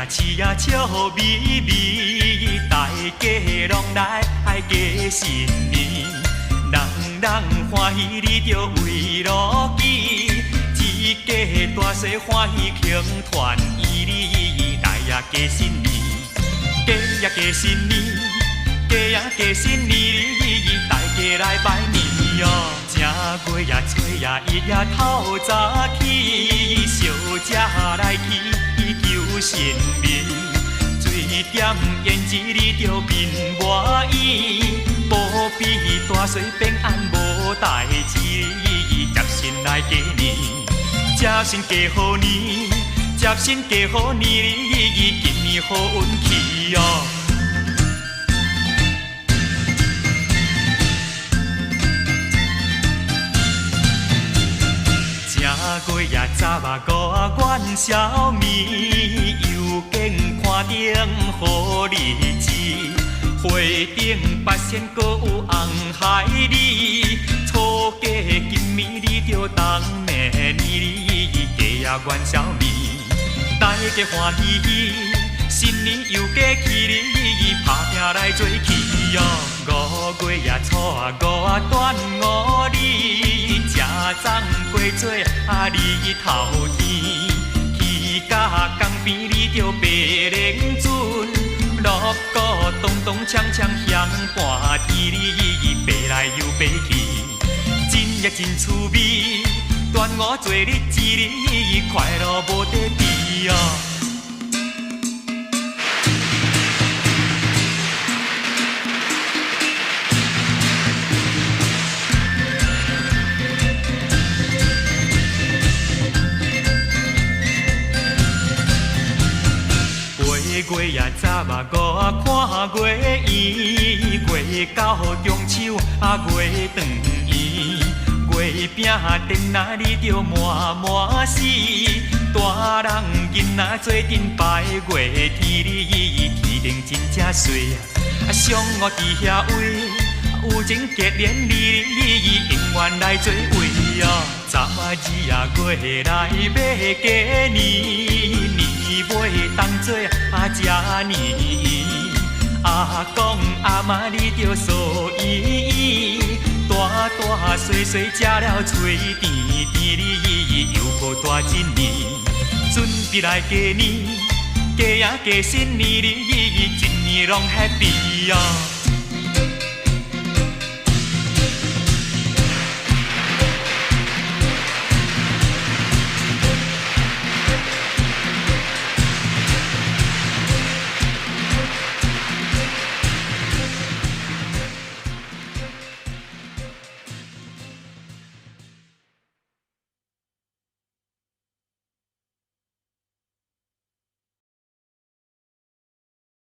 饲啊笑眯眯，大家拢来过新年，人人欢喜你着围路骑，一家大细欢喜庆团圆，来呀过新年，过呀过新年，过呀过新年，大家来拜年哟。正月呀初呀一呀透早起，小食来去求神明，水点胭脂你着面满意，保庇大细平安无代志，接神来过年，接神加好年，接神加好年，今年好运气哦。正月呀早啊五啊元宵暝，又见看顶好日子，花顶八仙阁有红海里，初家金暝你着当暝年，家呀元宵暝，大家欢喜喜，新年又过去哩，打拼来做起哟。五月呀初啊五啊端午日，吃粽过节日头天，去甲江边你着白莲船，锣鼓咚咚锵锵响半天哩，白来又白去，真呀真趣味。端午节日子里，快乐无得比哦。月呀早啊五啊看月圆，月到中秋月长圆，月饼电仔你着满满喜，大人囡仔做阵拜月天里，天顶真正水啊，上午伫遐位，有情结连理，永远来做位哦。12月来要过年，年尾当作吃年圆，阿公阿嬷你着素圆圆，大大细细吃了嘴甜甜哩，又过大一年，准备来过年，过呀过新年哩，一年拢 happy 哦。